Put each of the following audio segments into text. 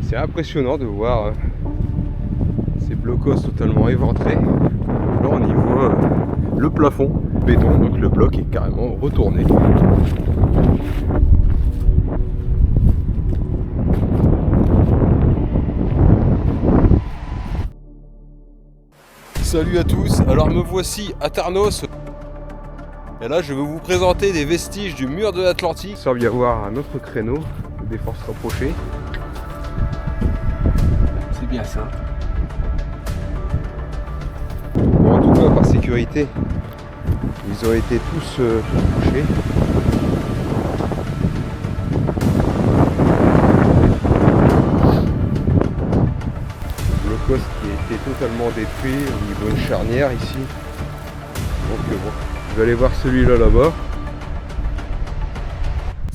c'est impressionnant de voir ces blocos totalement éventrés. Là on y voit le plafond béton, donc le bloc est carrément retourné. Salut à tous, alors me voici à Tarnos. Et là je vais vous présenter des vestiges du mur de l'Atlantique. Il semble y avoir un autre créneau des forces rapprochées. C'est bien ça. Bon, en tout cas par sécurité, ils ont été tous touchés. Le poste qui a été totalement détruit au niveau de charnière ici. Donc bon, je vais aller voir celui-là là-bas.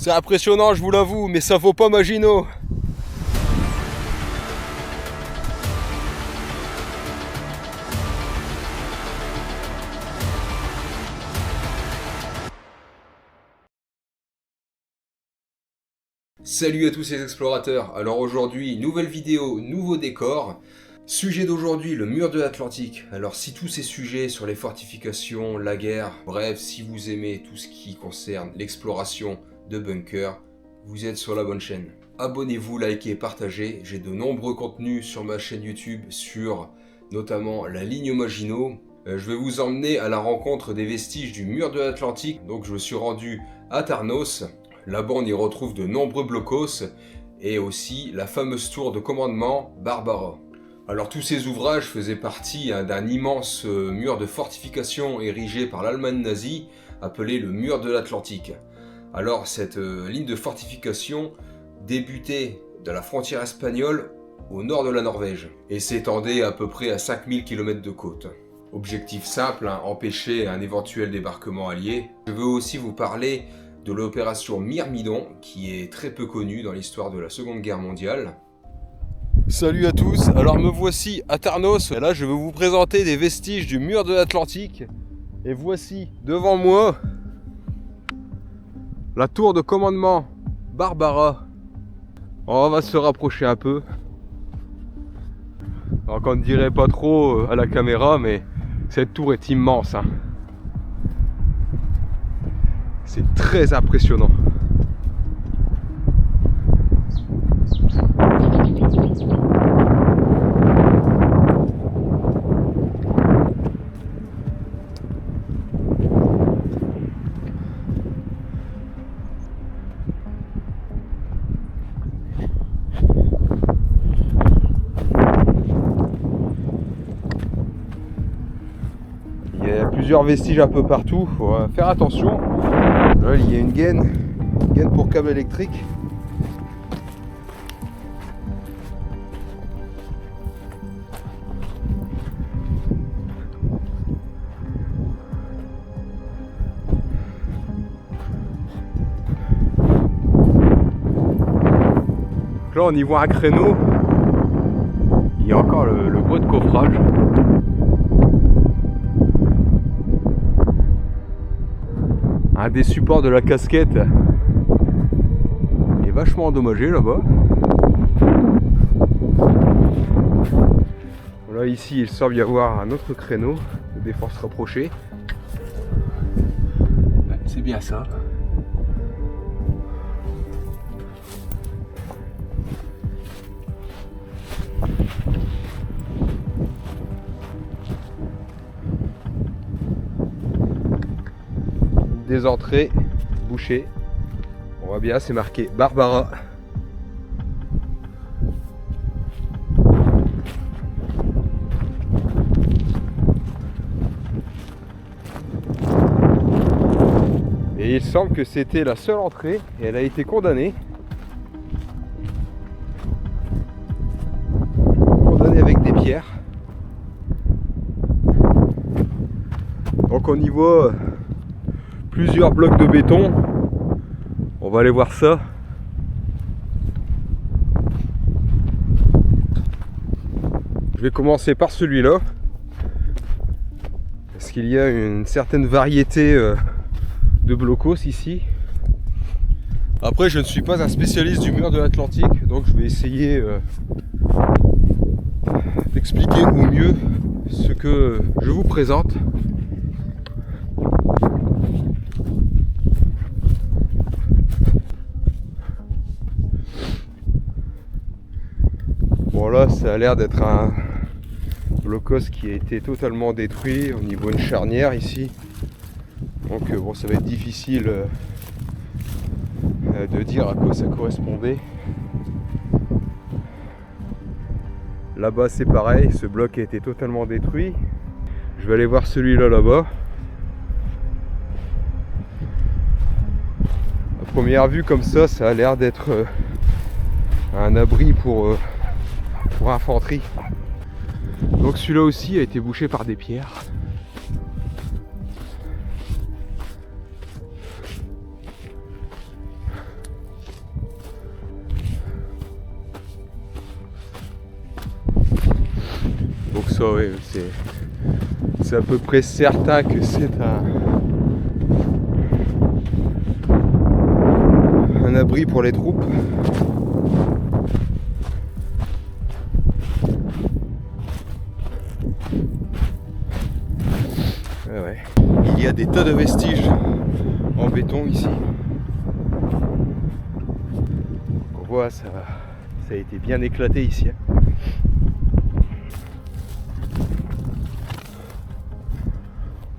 C'est impressionnant, je vous l'avoue, mais ça vaut pas Maginot. Salut à tous les explorateurs, alors aujourd'hui, nouvelle vidéo, nouveau décor. Sujet d'aujourd'hui, le mur de l'Atlantique. Alors si tous ces sujets sur les fortifications, la guerre, bref, si vous aimez tout ce qui concerne l'exploration de bunkers, vous êtes sur la bonne chaîne. Abonnez-vous, likez, partagez, j'ai de nombreux contenus sur ma chaîne YouTube sur notamment la ligne Maginot. Je vais vous emmener à la rencontre des vestiges du mur de l'Atlantique, donc je me suis rendu à Tarnos. Là-bas, on y retrouve de nombreux blocos et aussi la fameuse tour de commandement Barbara. Alors tous ces ouvrages faisaient partie d'un immense mur de fortification érigé par l'Allemagne nazie, appelé le mur de l'Atlantique. Alors cette ligne de fortification débutait de la frontière espagnole au nord de la Norvège et s'étendait à peu près à 5000 km de côte. Objectif simple, empêcher un éventuel débarquement allié. Je veux aussi vous parler de l'opération Myrmidon, qui est très peu connue dans l'histoire de la Seconde Guerre mondiale. Salut à tous, alors me voici à Tarnos. Et là je vais vous présenter des vestiges du mur de l'Atlantique. Et voici devant moi la tour de commandement Barbara. On va se rapprocher un peu. Donc on ne dirait pas trop à la caméra, mais cette tour est immense, hein. C'est très impressionnant. Il y a plusieurs vestiges un peu partout, il faut faire attention. Là, il y a une gaine pour câble électrique. Donc là on y voit un créneau. Il y a encore le bruit de coffrage. Un des supports de la casquette est vachement endommagé là-bas. Là ici il semble y avoir un autre créneau des forces rapprochées. C'est bien ça. Des entrées bouchées. On voit bien, c'est marqué Barbara. Et il semble que c'était la seule entrée et elle a été condamnée. Condamnée avec des pierres. Donc on y voit plusieurs blocs de béton. On va aller voir ça. Je vais commencer par celui-là. Parce qu'il y a une certaine variété de blocos ici. Après, je ne suis pas un spécialiste du mur de l'Atlantique, donc je vais essayer d'expliquer au mieux ce que je vous présente. Bon là, ça a l'air d'être un blocos qui a été totalement détruit au niveau d'une charnière ici. Donc bon, ça va être difficile de dire à quoi ça correspondait. Là-bas c'est pareil, ce bloc a été totalement détruit. Je vais aller voir celui-là là-bas. À première vue comme ça a l'air d'être un abri pour infanterie. Donc celui-là aussi a été bouché par des pierres. Donc ça, oui, c'est à peu près certain que c'est un abri pour les troupes. Ouais. Il y a des tas de vestiges en béton ici. On voit, ça a été bien éclaté ici.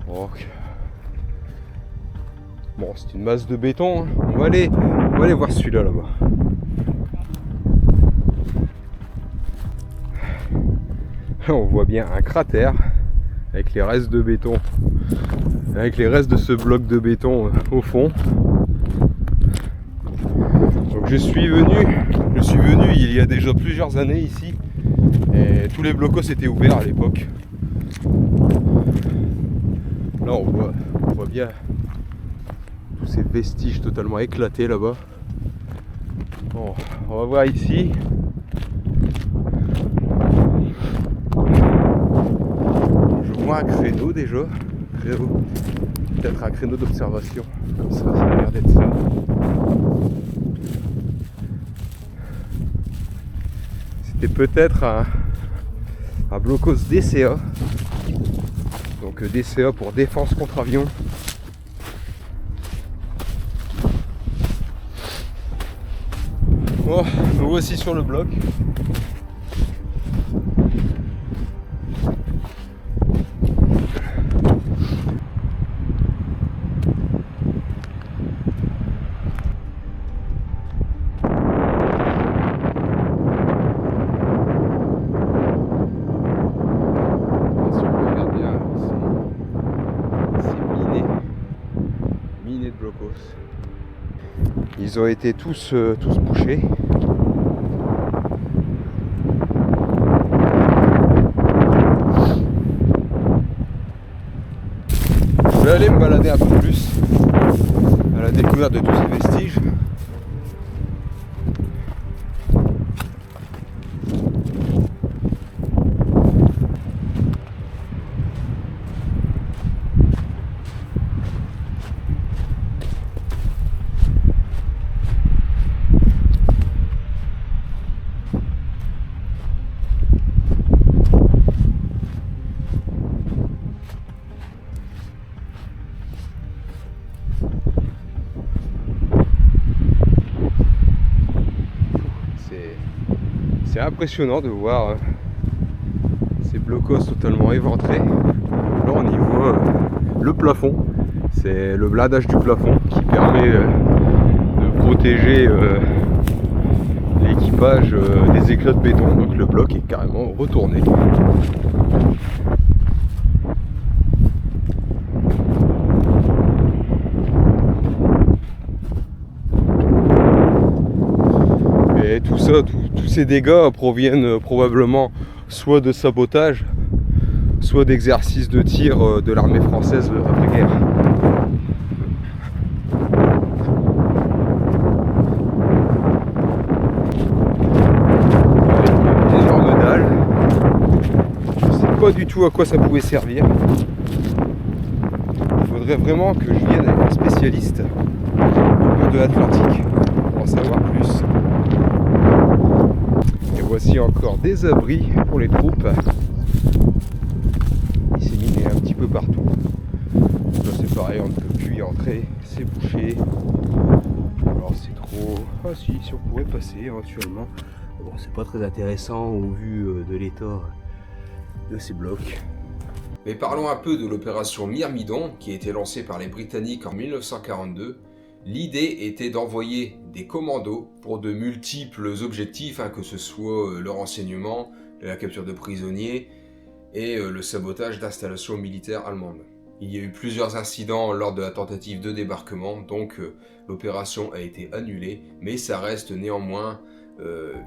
Donc, bon, c'est une masse de béton. On va aller voir celui-là là-bas. On voit bien un cratère avec les restes de béton, avec les restes de ce bloc de béton au fond. Donc je suis venu il y a déjà plusieurs années ici, et tous les blocos étaient ouverts à l'époque. Là on voit bien tous ces vestiges totalement éclatés là-bas. Bon, on va voir ici. Je vois un créneau déjà. Peut-être un créneau d'observation. Comme ça a l'air d'être ça. C'était peut-être un blocos DCA. Donc DCA pour défense contre avion. Bon, nous voici sur le bloc. Ils ont été tous bouchés. Je vais aller me balader un peu plus à la découverte de tous ces vestiges. C'est impressionnant de voir ces blocos totalement éventrés. Là on y voit le plafond, c'est le blindage du plafond qui permet de protéger l'équipage des éclats de béton. Donc le bloc est carrément retourné. Et tout ça, tous ces dégâts proviennent probablement soit de sabotage, soit d'exercices de tir de l'armée française après-guerre. Une énorme dalle. Je ne sais pas du tout à quoi ça pouvait servir. Il faudrait vraiment que je vienne avec un spécialiste de l'Atlantique. voici encore des abris pour les troupes. Disséminés un petit peu partout. Là c'est pareil, on ne peut plus y entrer, c'est bouché. Alors c'est trop... Ah si on pourrait passer éventuellement. Bon, c'est pas très intéressant au vu de l'état de ces blocs. Mais parlons un peu de l'opération Myrmidon qui a été lancée par les Britanniques en 1942. L'idée était d'envoyer des commandos pour de multiples objectifs, que ce soit le renseignement, la capture de prisonniers et le sabotage d'installations militaires allemandes. Il y a eu plusieurs incidents lors de la tentative de débarquement, donc l'opération a été annulée, mais ça reste néanmoins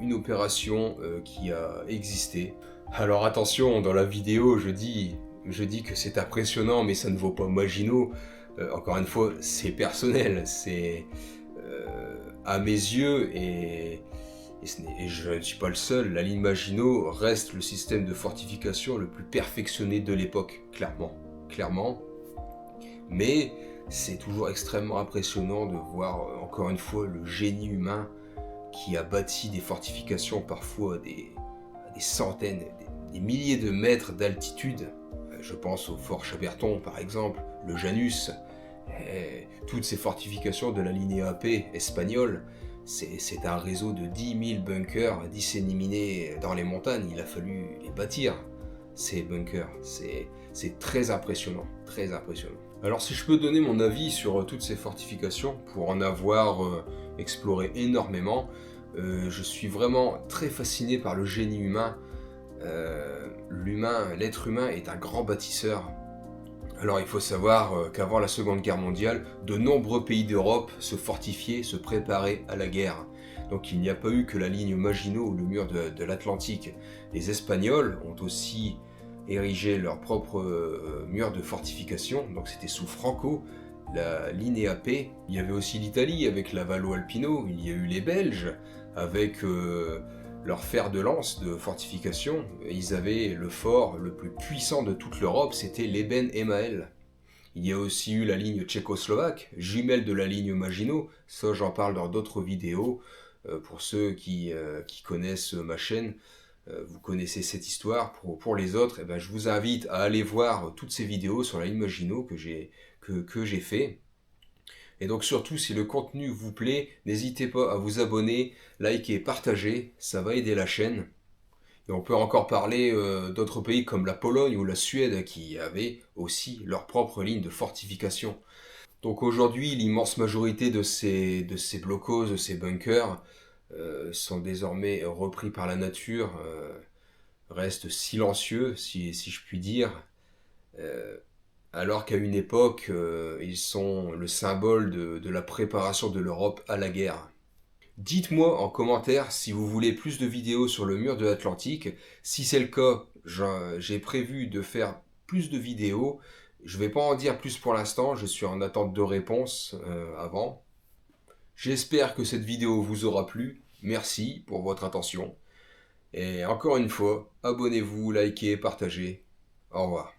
une opération qui a existé. Alors attention, dans la vidéo, je dis que c'est impressionnant, mais ça ne vaut pas Maginot. Encore une fois, c'est personnel, c'est à mes yeux, et je ne suis pas le seul, la ligne Maginot reste le système de fortification le plus perfectionné de l'époque, clairement. Mais c'est toujours extrêmement impressionnant de voir, encore une fois, le génie humain qui a bâti des fortifications parfois à des centaines, des milliers de mètres d'altitude. Je pense au fort Chaberton par exemple, le Janus, toutes ces fortifications de la ligne AP espagnole. C'est un réseau de 10 000 bunkers disséminés dans les montagnes. Il a fallu les bâtir, ces bunkers. C'est très impressionnant, très impressionnant. Alors si je peux donner mon avis sur toutes ces fortifications, pour en avoir exploré énormément, je suis vraiment très fasciné par le génie humain. L'être humain est un grand bâtisseur. Alors il faut savoir qu'avant la Seconde Guerre mondiale, de nombreux pays d'Europe se fortifiaient, se préparaient à la guerre. Donc il n'y a pas eu que la ligne Maginot ou le mur de l'Atlantique. Les Espagnols ont aussi érigé leur propre mur de fortification, donc c'était sous Franco, la ligne AP. Il y avait aussi l'Italie avec la Vallo Alpino, il y a eu les Belges avec leur fer de lance de fortification. Ils avaient le fort le plus puissant de toute l'Europe, c'était l'Eben Emael. Il y a aussi eu la ligne tchécoslovaque, jumelle de la ligne Maginot, ça j'en parle dans d'autres vidéos. Pour ceux qui connaissent ma chaîne, vous connaissez cette histoire. Pour les autres, je vous invite à aller voir toutes ces vidéos sur la ligne Maginot que j'ai fait. Et donc surtout, si le contenu vous plaît, n'hésitez pas à vous abonner, liker, partager, ça va aider la chaîne. Et on peut encore parler d'autres pays comme la Pologne ou la Suède qui avaient aussi leur propre ligne de fortification. Donc aujourd'hui, l'immense majorité de ces blocos, de ces bunkers, sont désormais repris par la nature, restent silencieux, si je puis dire. Alors qu'à une époque, ils sont le symbole de la préparation de l'Europe à la guerre. Dites-moi en commentaire si vous voulez plus de vidéos sur le mur de l'Atlantique. Si c'est le cas, j'ai prévu de faire plus de vidéos. Je ne vais pas en dire plus pour l'instant, je suis en attente de réponses avant. J'espère que cette vidéo vous aura plu. Merci pour votre attention. Et encore une fois, abonnez-vous, likez, partagez. Au revoir.